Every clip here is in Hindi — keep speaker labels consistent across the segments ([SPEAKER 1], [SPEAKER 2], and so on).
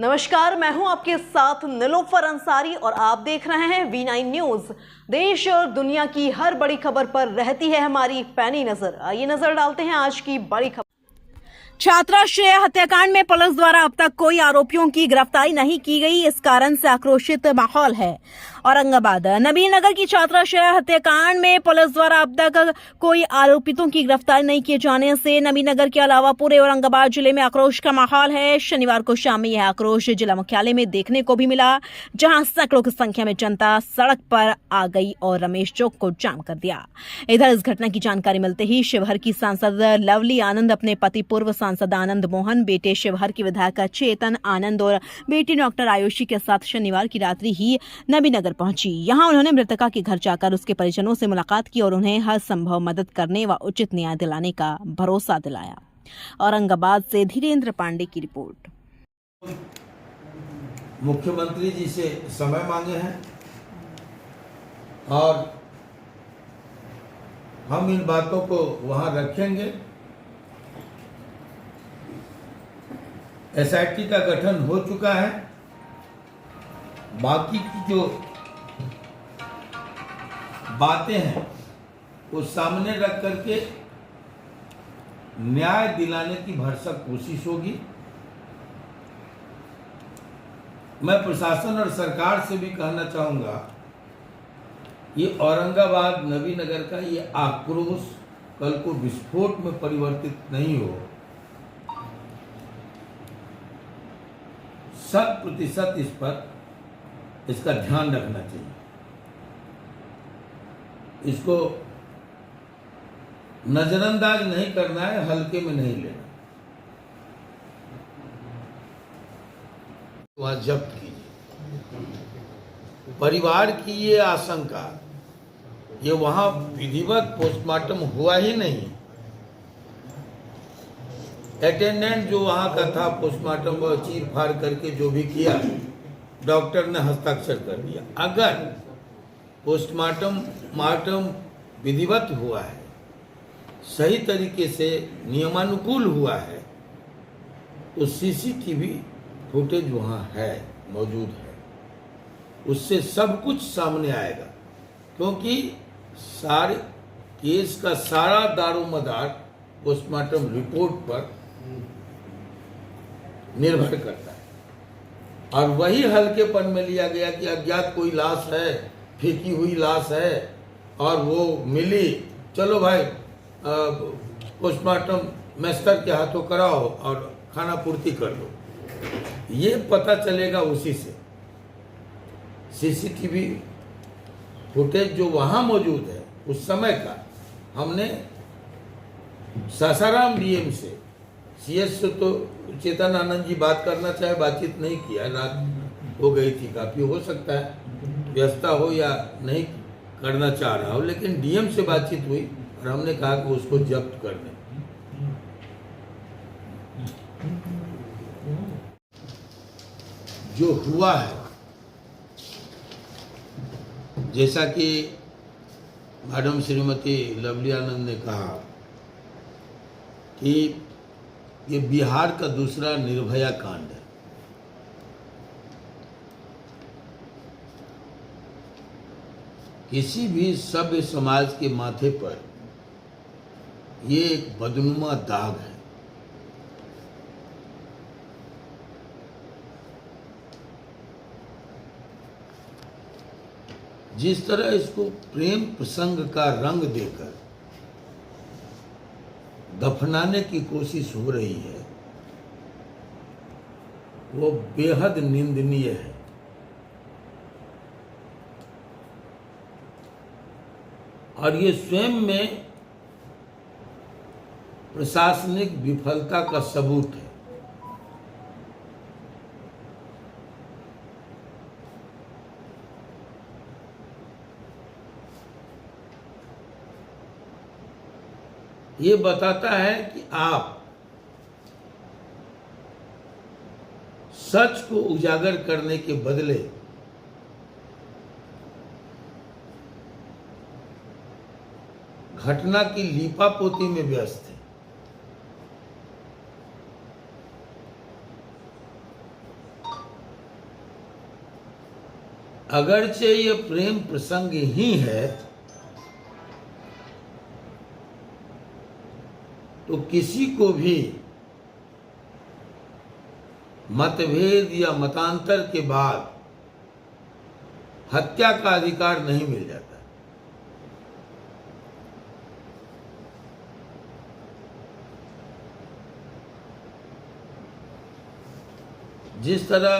[SPEAKER 1] नमस्कार, मैं हूं आपके साथ निलोफर अंसारी और आप देख रहे हैं V9 न्यूज। देश और दुनिया की हर बड़ी खबर पर रहती है हमारी पैनी नजर। आइए नजर डालते हैं आज की बड़ी खबर। छात्राश्रय हत्याकांड में पुलिस द्वारा अब तक कोई आरोपियों की गिरफ्तारी नहीं की गई, इस कारण से आक्रोशित माहौल है। औरंगाबाद नबीनगर की छात्राश्रय हत्याकांड में पुलिस द्वारा अब तक कोई आरोपितों की गिरफ्तारी नहीं किए जाने से नबीनगर के अलावा पूरे औरंगाबाद जिले में आक्रोश का माहौल है। शनिवार को शाम में यह आक्रोश जिला मुख्यालय में देखने को भी मिला, जहां सैकड़ों की संख्या में जनता सड़क पर आ गई और रमेश चौक को जाम कर दिया। इधर इस घटना की जानकारी मिलते ही शिवहर की सांसद लवली आनंद अपने पति पूर्व सांसद आनंद मोहन, बेटे शिवहर की विधायक चेतन आनंद और बेटी डॉक्टर आयुषी के साथ शनिवार की रात्रि ही नबीनगर पहुंची। यहां उन्होंने मृतका के घर जाकर उसके परिजनों से मुलाकात की और उन्हें हर संभव मदद करने व उचित न्याय दिलाने का भरोसा दिलाया। औरंगाबाद से धीरेन्द्र पांडे की रिपोर्ट।
[SPEAKER 2] मुख्यमंत्री जी से समय मांगे हैं और हम इन बातों को वहां रखेंगे। एसआईटी का गठन हो चुका है। बाकी की जो बातें हैं वो सामने रख करके न्याय दिलाने की भरसक कोशिश होगी। मैं प्रशासन और सरकार से भी कहना चाहूंगा, ये औरंगाबाद नबीनगर का ये आक्रोश कल को विस्फोट में परिवर्तित नहीं हो। 100% इस पर इसका ध्यान रखना चाहिए। इसको नजरअंदाज नहीं करना है, हल्के में नहीं लेना। वहां जब्त कीजिए। परिवार की ये आशंका, ये वहां विधिवत पोस्टमार्टम हुआ ही नहीं। अटेंडेंट जो वहां का था पोस्टमार्टम चीर फाड़ करके जो भी किया, डॉक्टर ने हस्ताक्षर कर दिया। अगर पोस्टमार्टम विधिवत हुआ है, सही तरीके से नियमानुकूल हुआ है, तो सीसीटीवी फुटेज वहां है, मौजूद है। उससे सब कुछ सामने आएगा, क्योंकि सारे केस का सारा दारोमदार पोस्टमार्टम रिपोर्ट पर निर्भर करता है। और वही हल्केपन में लिया गया कि अज्ञात कोई लाश है, फेंकी हुई लाश है और वो मिली, चलो भाई पोस्टमार्टम मेस्टर के हाथों कराओ और खाना पूर्ति कर लो। ये पता चलेगा उसी से। सीसीटीवी फुटेज जो वहां मौजूद है उस समय का, हमने सासाराम डीएम से, सीएस से तो चेतन आनंद जी बात करना चाहे, बातचीत नहीं किया, रात हो गई थी, काफी हो सकता है व्यस्तता हो या नहीं करना चाह रहा हो, लेकिन डीएम से बातचीत हुई और हमने कहा कि उसको जब्त कर दें। जो हुआ है, जैसा कि मैडम श्रीमती लवली आनंद ने कहा कि ये बिहार का दूसरा निर्भया कांड है। किसी भी सभ्य समाज के माथे पर ये एक बदनुमा दाग है। जिस तरह इसको प्रेम प्रसंग का रंग देकर दफनाने की कोशिश हो रही है, वो बेहद निंदनीय है। और ये स्वयं में प्रशासनिक विफलता का सबूत है। ये बताता है कि आप सच को उजागर करने के बदले घटना की लीपापोती में व्यस्त है। अगरचे ये प्रेम प्रसंग ही है, तो किसी को भी मतभेद या मतांतर के बाद हत्या का अधिकार नहीं मिल जाता। जिस तरह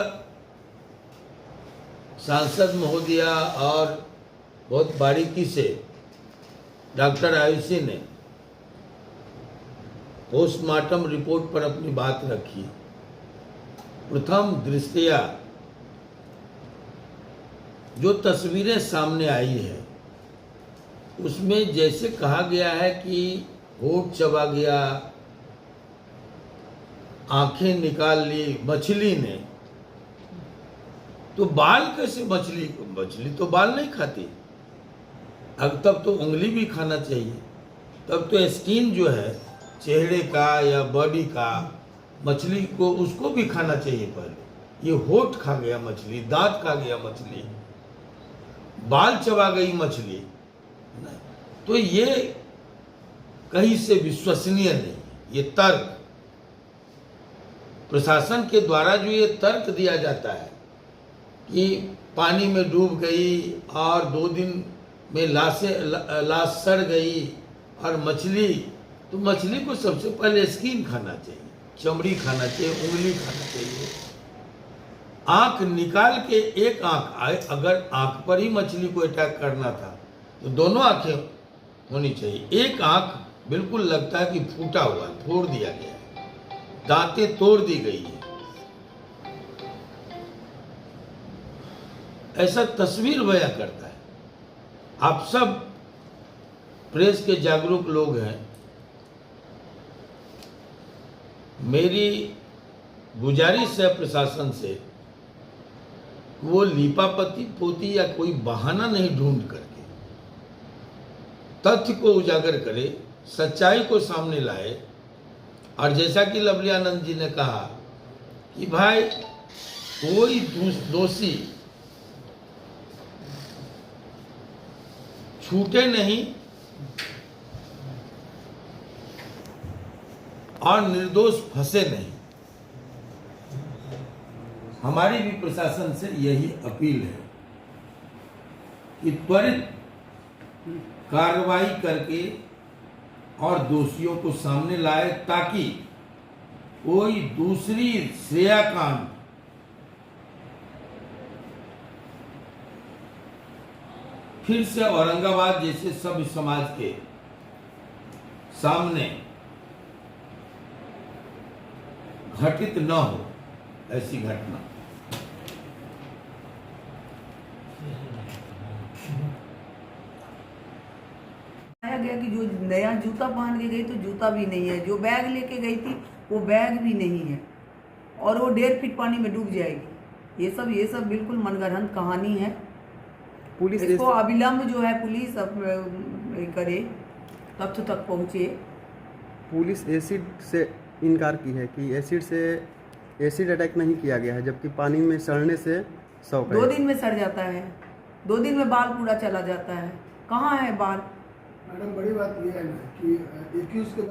[SPEAKER 2] सांसद महोदया और बहुत बारीकी से डॉक्टर आयुषी ने पोस्टमार्टम रिपोर्ट पर अपनी बात रखी, प्रथम दृष्टया जो तस्वीरें सामने आई है उसमें जैसे कहा गया है कि होठ चबा गया, आंखें निकाल ली मछली ने, तो बाल कैसे? मछली तो बाल नहीं खाती। अब तब तो उंगली भी खाना चाहिए, तब तो स्किन जो है चेहरे का या बॉडी का, मछली को उसको भी खाना चाहिए पहले। ये होठ खा गया मछली, दांत खा गया मछली, बाल चबा गई मछली, तो ये कहीं से विश्वसनीय नहीं। ये तर्क प्रशासन के द्वारा जो ये तर्क दिया जाता है कि पानी में डूब गई और 2 दिन में लाश सड़ गई, और मछली, तो मछली को सबसे पहले स्किन खाना चाहिए, चमड़ी खाना चाहिए, उंगली खाना चाहिए। आंख निकाल के एक आंख आए, अगर आंख पर ही मछली को अटैक करना था तो दोनों आंखें होनी चाहिए। एक आंख बिल्कुल लगता है कि फूटा हुआ, फोड़ दिया गया है, दांतें तोड़ दी गई है। ऐसा तस्वीर बयां करता है। आप सब प्रेस के जागरूक लोग हैं, मेरी गुजारिश है प्रशासन से, वो लीपापति पोती या कोई बहाना नहीं ढूंढ करके तथ्य को उजागर करे, सच्चाई को सामने लाए। और जैसा कि लवली आनंद जी ने कहा कि भाई कोई दोषी छूटे नहीं और निर्दोष फंसे नहीं। हमारी भी प्रशासन से यही अपील है कि त्वरित कार्रवाई करके और दोषियों को सामने लाए, ताकि कोई दूसरी श्रेया कांड फिर से औरंगाबाद जैसे सभ्य समाज के सामने घटित न हो, ऐसी घटना।
[SPEAKER 3] गया कि जो नया जूता पहन के गई तो जूता भी नहीं है, जो बैग लेके गई थी वो बैग भी नहीं है, और वो 1.5 फीट पानी में डूब जाएगी। ये सब बिल्कुल मनगढ़ंत कहानी है। पुलिस इसको अविलंब जो है पुलिस करे, तथ्य तक पहुँचे।
[SPEAKER 4] पुलिस एसिड से इनकार की है कि एसिड अटैक नहीं किया गया है, जबकि पानी में सड़ने से
[SPEAKER 3] 2 दिन में सड़ जाता है, 2 दिन में बाल पूरा चला जाता है। कहाँ है बाल?
[SPEAKER 5] मैडम बड़ी बात यह है ना कि एक्यूज के